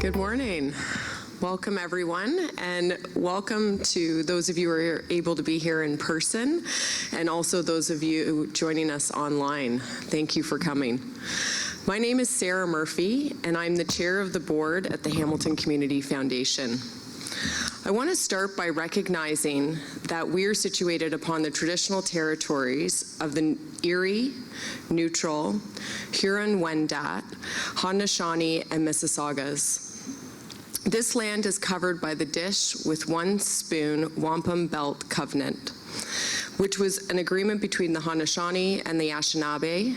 Good morning. Welcome, everyone, and welcome to those of you who are able to be here in person, and also those of you joining us online. Thank you for coming. My name is Sarah Murphy, and I'm the chair of the board at the Hamilton Community Foundation. I want to start by recognizing that we're situated upon the traditional territories of the Erie, Neutral, Huron-Wendat, Haudenosaunee, and Mississaugas. This land is covered by the Dish with One Spoon Wampum Belt Covenant, which was an agreement between the Haudenosaunee and the Anishinaabe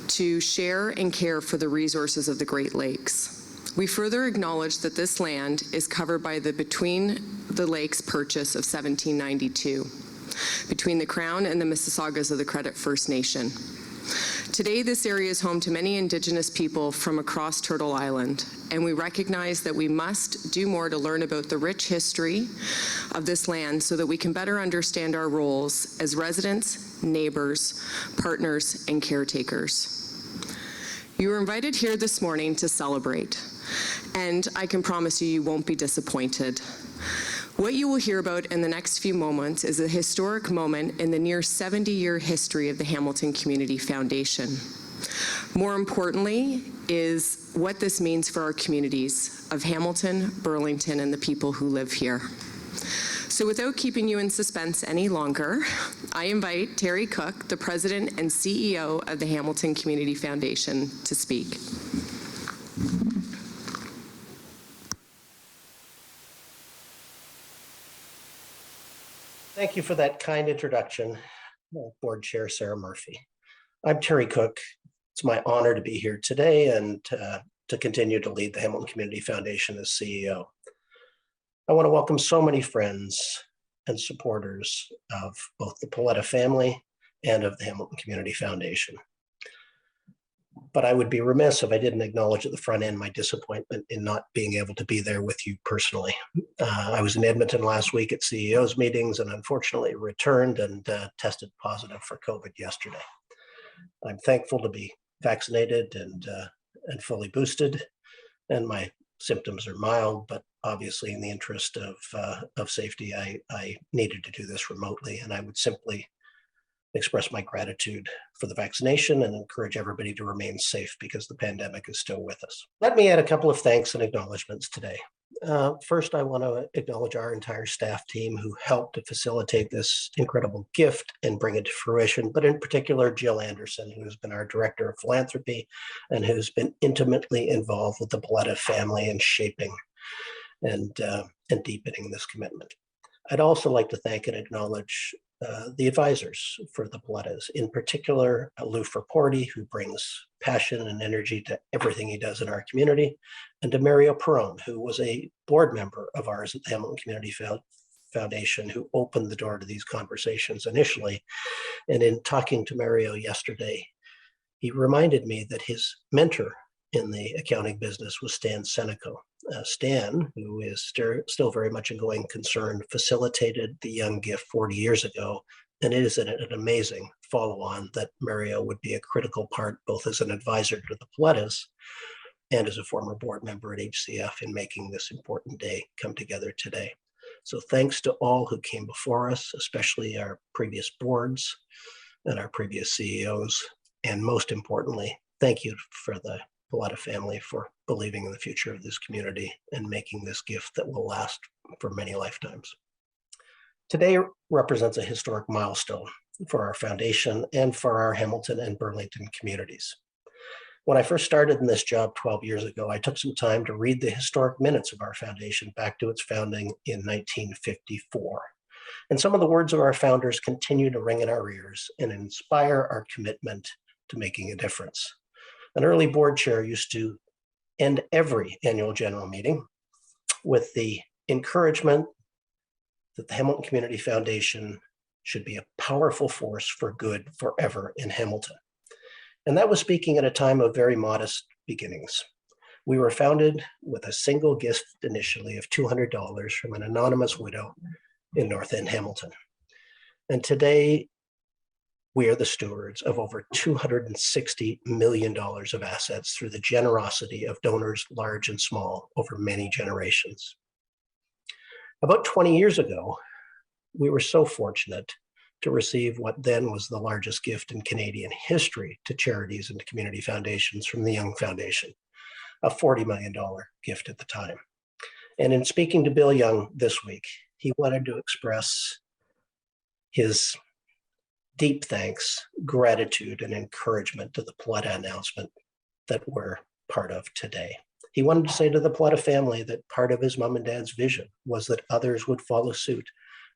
to share and care for the resources of the Great Lakes. We further acknowledge that this land is covered by the Between the Lakes Purchase of 1792 between the Crown and the Mississaugas of the Credit First Nation. Today, this area is home to many Indigenous people from across Turtle Island, and we recognize that we must do more to learn about the rich history of this land so that we can better understand our roles as residents, neighbors, partners, and caretakers. You were invited here this morning to celebrate, and I can promise you, you won't be disappointed. What you will hear about in the next few moments is a historic moment in the near 70-year history of the Hamilton Community Foundation. More importantly is what this means for our communities of Hamilton, Burlington, and the people who live here. So without keeping you in suspense any longer, I invite Terry Cook, the President and CEO of the Hamilton Community Foundation, to speak. Thank you for that kind introduction, Board Chair Sarah Murphy. I'm Terry Cook. It's my honor to be here today and to continue to lead the Hamilton Community Foundation as CEO. I want to welcome so many friends and supporters of both the Paletta family and of the Hamilton Community Foundation. But I would be remiss if I didn't acknowledge at the front end my disappointment in not being able to be there with you personally. I was in Edmonton last week at CEO's meetings and unfortunately returned and tested positive for COVID yesterday. I'm thankful to be vaccinated and fully boosted, and my symptoms are mild, but obviously in the interest of safety, I needed to do this remotely, and I would simply express my gratitude for the vaccination and encourage everybody to remain safe because the pandemic is still with us. Let me add a couple of thanks and acknowledgements today. First, I want to acknowledge our entire staff team who helped to facilitate this incredible gift and bring it to fruition, but in particular, Jill Anderson, who has been our Director of Philanthropy and who's been intimately involved with the Paletta family in shaping and deepening this commitment. I'd also like to thank and acknowledge the advisors for the Palettas, in particular, Lou Fraporti, who brings passion and energy to everything he does in our community, and to Mario Perron, who was a board member of ours at the Hamilton Community Foundation, who opened the door to these conversations initially. And in talking to Mario yesterday, he reminded me that his mentor in the accounting business was Stan Seneco. Stan, who is still very much a going concern, facilitated the Young Gift 40 years ago, and it is an amazing follow-on that Mario would be a critical part, both as an advisor to the Palettas and as a former board member at HCF in making this important day come together today. So thanks to all who came before us, especially our previous boards and our previous CEOs, and most importantly, thank you for the Paletta family for believing in the future of this community and making this gift that will last for many lifetimes. Today represents a historic milestone for our foundation and for our Hamilton and Burlington communities. When I first started in this job 12 years ago, I took some time to read the historic minutes of our foundation back to its founding in 1954. And some of the words of our founders continue to ring in our ears and inspire our commitment to making a difference. An early board chair used to end every annual general meeting with the encouragement that the Hamilton Community Foundation should be a powerful force for good forever in Hamilton. And that was speaking at a time of very modest beginnings. We were founded with a single gift initially of $200 from an anonymous widow in North End, Hamilton. And today, We are the stewards of over $260 million of assets through the generosity of donors large and small over many generations. About 20 years ago, we were so fortunate to receive what then was the largest gift in Canadian history to charities and to community foundations from the Young Foundation, a $40 million gift at the time. And in speaking to Bill Young this week, he wanted to express his deep thanks, gratitude, and encouragement to the Paletta announcement that we're part of today. He wanted to say to the Paletta family that part of his mom and dad's vision was that others would follow suit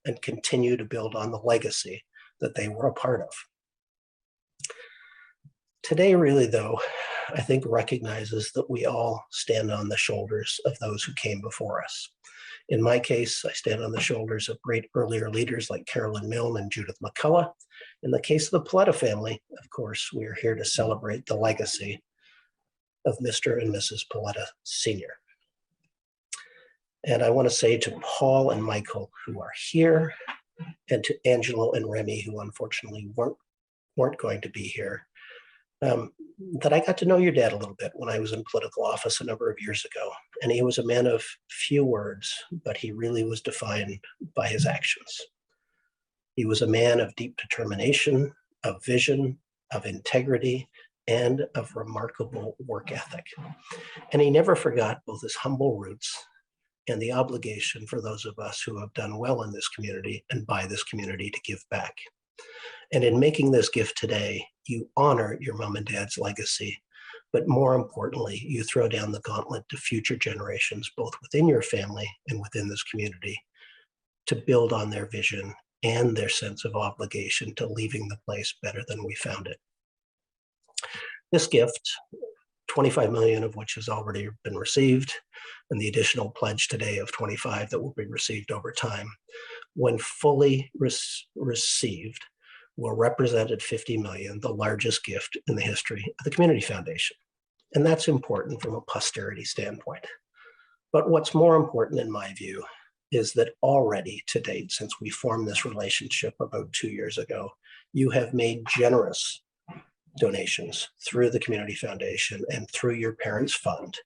and continue to build on the legacy that they were a part of. Today, really, though, I think recognizes that we all stand on the shoulders of those who came before us. In my case, I stand on the shoulders of great earlier leaders like Carolyn Milne and Judith McCullough. In the case of the Paletta family, of course, we are here to celebrate the legacy of Mr. and Mrs. Paletta Sr. And I want to say to Paul and Michael, who are here, and to Angelo and Remy, who unfortunately weren't going to be here, that I got to know your dad a little bit when I was in political office a number of years ago. And he was a man of few words, but he really was defined by his actions. He was a man of deep determination, of vision, of integrity, and of remarkable work ethic. And he never forgot both his humble roots and the obligation for those of us who have done well in this community and by this community to give back. And in making this gift today, you honor your mom and dad's legacy, but more importantly, you throw down the gauntlet to future generations, both within your family and within this community, to build on their vision and their sense of obligation to leaving the place better than we found it. This gift, $25 million of which has already been received, and the additional pledge today of 25 that will be received over time, when fully received, will represent at $50 million the largest gift in the history of the Community Foundation. And that's important from a posterity standpoint. But what's more important in my view is that already to date, since we formed this relationship about 2 years ago, you have made generous donations through the Community Foundation and through your parents' fund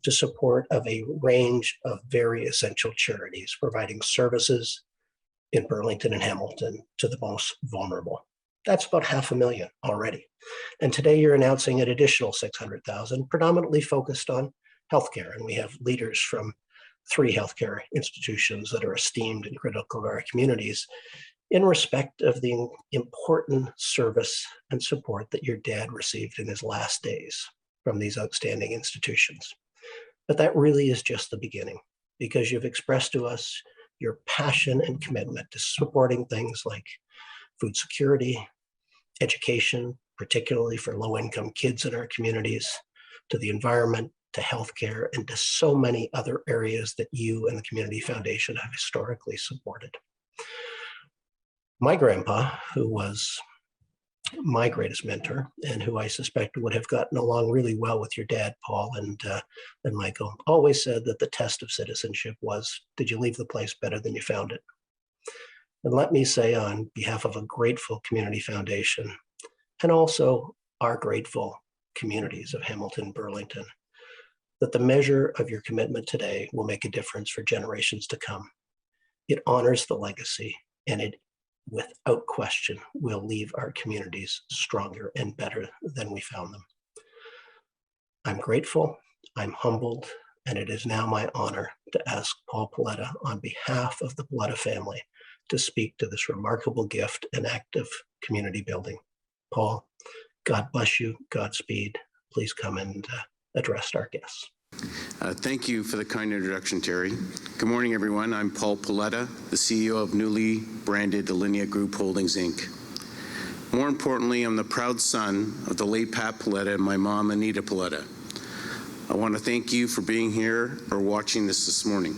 to support of a range of very essential charities providing services in Burlington and Hamilton to the most vulnerable. That's about $500,000 already. And today you're announcing an additional $600,000, predominantly focused on healthcare. And we have leaders from 3 healthcare institutions that are esteemed and critical to our communities in respect of the important service and support that your dad received in his last days from these outstanding institutions. But that really is just the beginning, because you've expressed to us your passion and commitment to supporting things like food security, education, particularly for low-income kids in our communities, to the environment, to healthcare, and to so many other areas that you and the Community Foundation have historically supported. My grandpa, who was my greatest mentor and who I suspect would have gotten along really well with your dad, Paul, and Michael, always said that the test of citizenship was, did you leave the place better than you found it? And let me say on behalf of a grateful Community Foundation and also our grateful communities of Hamilton, Burlington, that the measure of your commitment today will make a difference for generations to come. It honors the legacy, and it, without question, will leave our communities stronger and better than we found them. I'm grateful, I'm humbled, and it is now my honor to ask Paul Paletta on behalf of the Paletta family to speak to this remarkable gift and act of community building. Paul, God bless you, Godspeed. Please come and address our guests. Thank you for the kind introduction, Terry. Good morning, everyone. I'm Paul Paletta, the CEO of newly branded Alinea Group Holdings, Inc. More importantly, I'm the proud son of the late Pat Paletta and my mom, Anita Paletta. I want to thank you for being here or watching this morning.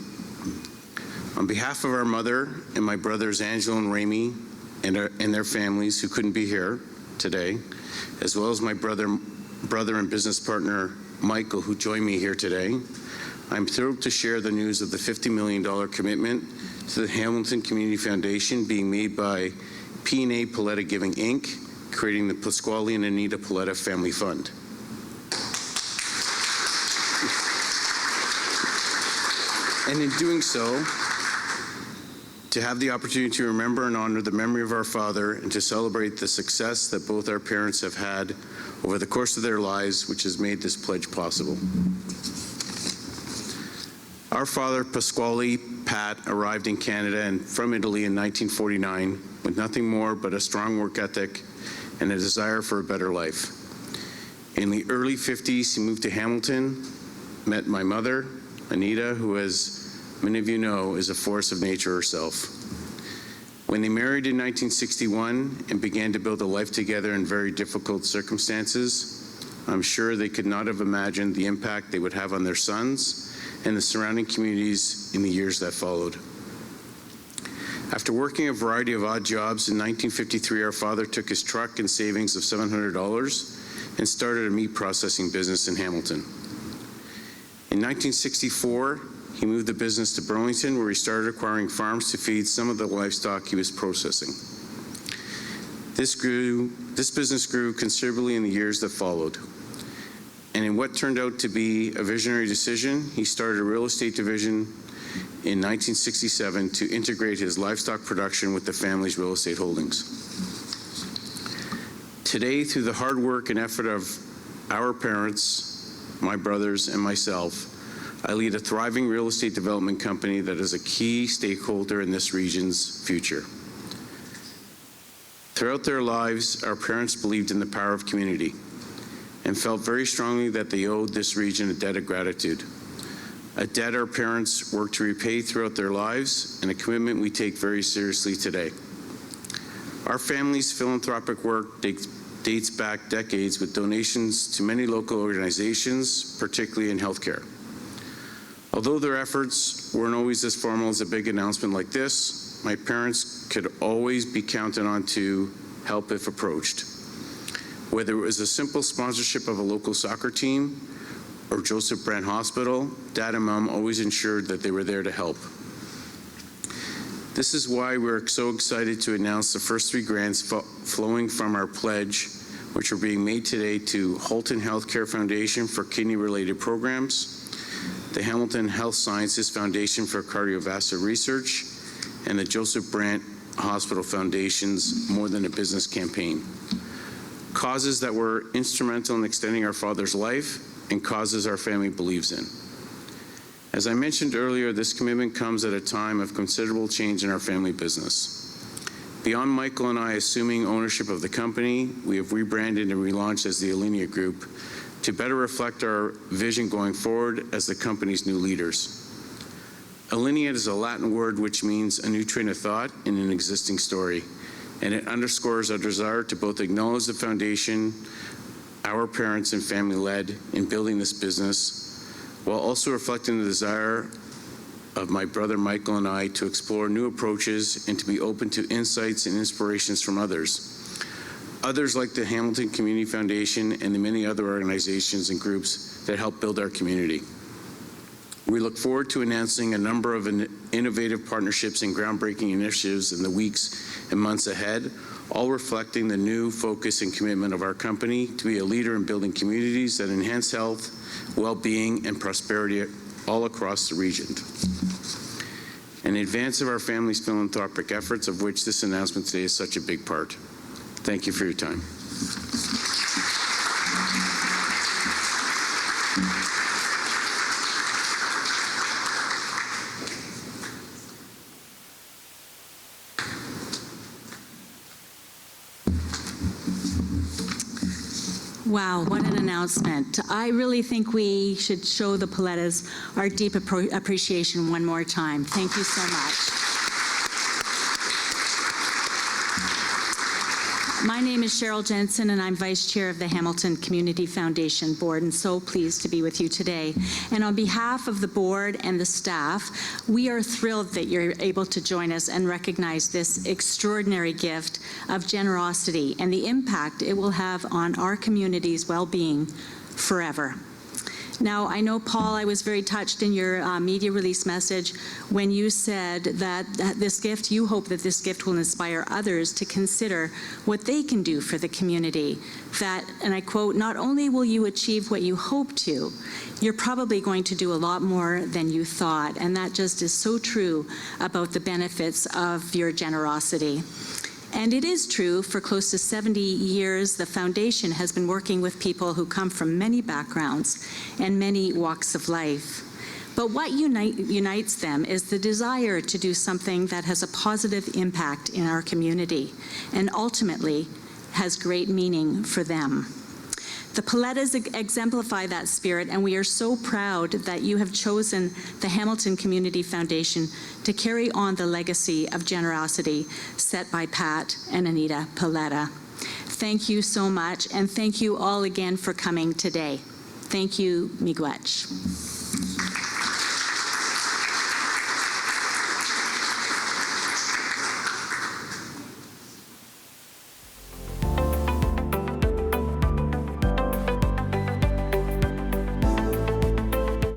On behalf of our mother and my brothers, Angelo and Remy, and their families who couldn't be here today, as well as my brother and business partner, Michael, who joined me here today, I'm thrilled to share the news of the $50 million commitment to the Hamilton Community Foundation being made by P&A Paletta Giving, Inc., creating the Pasquale and Anita Paletta Family Fund. And in doing so, to have the opportunity to remember and honor the memory of our father and to celebrate the success that both our parents have had over the course of their lives, which has made this pledge possible. Our father, Pasquale Pat, arrived in Canada and from Italy in 1949 with nothing more but a strong work ethic and a desire for a better life. In the early 50s, he moved to Hamilton, met my mother, Anita, who, as many of you know, is a force of nature herself. When they married in 1961 and began to build a life together in very difficult circumstances, I'm sure they could not have imagined the impact they would have on their sons and the surrounding communities in the years that followed. After working a variety of odd jobs, in 1953, our father took his truck and savings of $700 and started a meat processing business in Hamilton. In 1964, he moved the business to Burlington, where he started acquiring farms to feed some of the livestock he was processing. This business grew considerably in the years that followed. And in what turned out to be a visionary decision, he started a real estate division in 1967 to integrate his livestock production with the family's real estate holdings. Today, through the hard work and effort of our parents, my brothers, and myself, I lead a thriving real estate development company that is a key stakeholder in this region's future. Throughout their lives, our parents believed in the power of community and felt very strongly that they owed this region a debt of gratitude, a debt our parents worked to repay throughout their lives, and a commitment we take very seriously today. Our family's philanthropic work dates back decades with donations to many local organizations, particularly in healthcare. Although their efforts weren't always as formal as a big announcement like this, my parents could always be counted on to help if approached. Whether it was a simple sponsorship of a local soccer team or Joseph Brand Hospital, Dad and Mom always ensured that they were there to help. This is why we're so excited to announce the first 3 grants flowing from our pledge, which are being made today to Halton Healthcare Foundation for kidney-related programs, the Hamilton Health Sciences Foundation for Cardiovascular Research, and the Joseph Brand Hospital Foundation's More Than a Business campaign. Causes that were instrumental in extending our father's life and causes our family believes in. As I mentioned earlier, this commitment comes at a time of considerable change in our family business. Beyond Michael and I assuming ownership of the company, we have rebranded and relaunched as the Alinea Group to better reflect our vision going forward as the company's new leaders. Alinea is a Latin word which means a new train of thought in an existing story, and it underscores our desire to both acknowledge the foundation our parents and family led in building this business, while also reflecting the desire of my brother Michael and I to explore new approaches and to be open to insights and inspirations from others like the Hamilton Community Foundation and the many other organizations and groups that help build our community. We look forward to announcing a number of innovative partnerships and groundbreaking initiatives in the weeks and months ahead, all reflecting the new focus and commitment of our company to be a leader in building communities that enhance health, well-being, and prosperity all across the region. In advance of our family's philanthropic efforts, of which this announcement today is such a big part. Thank you for your time. Wow, what an announcement. I really think we should show the Palettas our deep appreciation one more time. Thank you so much. My name is Cheryl Jensen, and I'm Vice Chair of the Hamilton Community Foundation Board, and so pleased to be with you today. And on behalf of the board and the staff, we are thrilled that you're able to join us and recognize this extraordinary gift of generosity and the impact it will have on our community's well-being forever. Now, I know, Paul, I was very touched in your media release message when you said that this gift, you hope that this gift will inspire others to consider what they can do for the community. That, and I quote, "Not only will you achieve what you hope to, you're probably going to do a lot more than you thought." And that just is so true about the benefits of your generosity. And it is true, for close to 70 years, the foundation has been working with people who come from many backgrounds and many walks of life. But what unites them is the desire to do something that has a positive impact in our community and ultimately has great meaning for them. The Palettas exemplify that spirit, and we are so proud that you have chosen the Hamilton Community Foundation to carry on the legacy of generosity set by Pat and Anita Paletta. Thank you so much, and thank you all again for coming today. Thank you, miigwech.